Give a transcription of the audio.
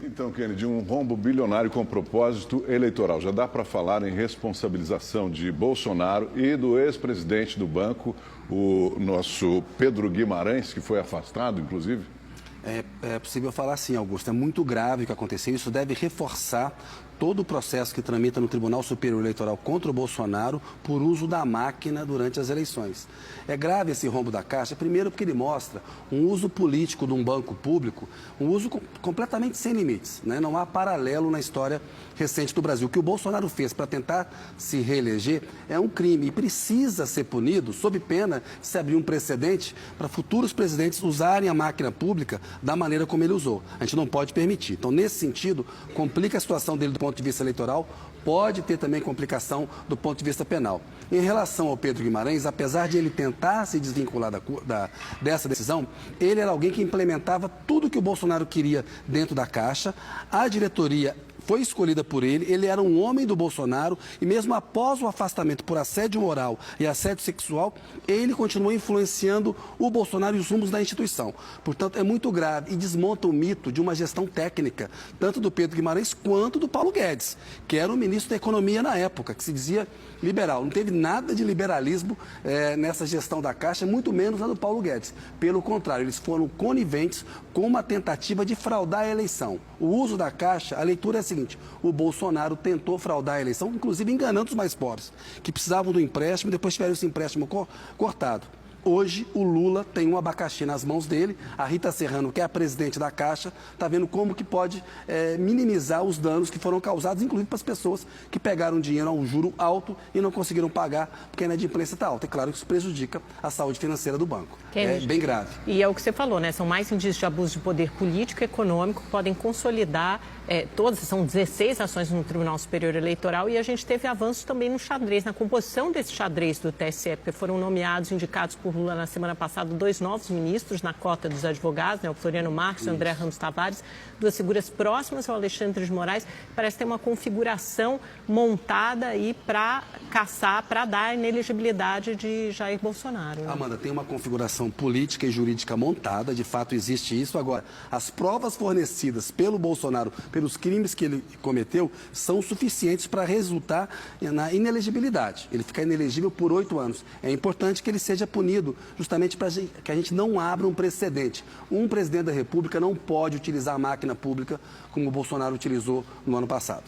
Então, Kennedy, um rombo bilionário com propósito eleitoral. Já dá para falar em responsabilização de Bolsonaro e do ex-presidente do banco, o nosso Pedro Guimarães, que foi afastado, inclusive? É possível falar sim, Augusto. É muito grave o que aconteceu. Isso deve reforçar todo o processo que tramita no Tribunal Superior Eleitoral contra o Bolsonaro por uso da máquina durante as eleições. É grave esse rombo da Caixa, primeiro porque ele mostra um uso político de um banco público, um uso completamente sem limites, né? Não há paralelo na história recente do Brasil. O que o Bolsonaro fez para tentar se reeleger é um crime e precisa ser punido sob pena de se abrir um precedente para futuros presidentes usarem a máquina pública da maneira como ele usou. A gente não pode permitir. Então, nesse sentido, complica a situação dele do ponto de vista eleitoral, pode ter também complicação do ponto de vista penal. Em relação ao Pedro Guimarães, apesar de ele tentar se desvincular dessa decisão, ele era alguém que implementava tudo que o Bolsonaro queria dentro da Caixa. A diretoria foi escolhida por ele era um homem do Bolsonaro e mesmo após o afastamento por assédio moral e assédio sexual, ele continuou influenciando o Bolsonaro e os rumos da instituição. Portanto, é muito grave e desmonta o mito de uma gestão técnica, tanto do Pedro Guimarães quanto do Paulo Guedes, que era o ministro da Economia na época, que se dizia liberal. Não teve nada de liberalismo nessa gestão da Caixa, muito menos na do Paulo Guedes. Pelo contrário, eles foram coniventes com uma tentativa de fraudar a eleição. O uso da Caixa, a leitura é a seguinte: o Bolsonaro tentou fraudar a eleição, inclusive enganando os mais pobres, que precisavam do empréstimo e depois tiveram esse empréstimo cortado. Hoje, o Lula tem um abacaxi nas mãos dele. A Rita Serrano, que é a presidente da Caixa, está vendo como que pode minimizar os danos que foram causados, inclusive para as pessoas que pegaram dinheiro a um juro alto e não conseguiram pagar porque a inadimplência está alta. É claro que isso prejudica a saúde financeira do banco. É bem grave. E é o que você falou, né? São mais indícios de abuso de poder político e econômico que podem consolidar são 16 ações no Tribunal Superior Eleitoral e a gente teve avanços também no xadrez, na composição desse xadrez do TSE, porque foram nomeados, indicados por Lula na semana passada, 2 novos ministros na cota dos advogados, né, o Floriano Marques e o André Ramos Tavares, 2 figuras próximas ao Alexandre de Moraes. Parece ter uma configuração montada aí para caçar, para dar a inelegibilidade de Jair Bolsonaro. Né? Amanda, tem uma configuração política e jurídica montada, de fato existe isso. Agora, as provas fornecidas pelo Bolsonaro, pelos crimes que ele cometeu, são suficientes para resultar na inelegibilidade. Ele fica inelegível por 8 anos. É importante que ele seja punido justamente para que a gente não abra um precedente. Um presidente da República não pode utilizar a máquina pública como o Bolsonaro utilizou no ano passado.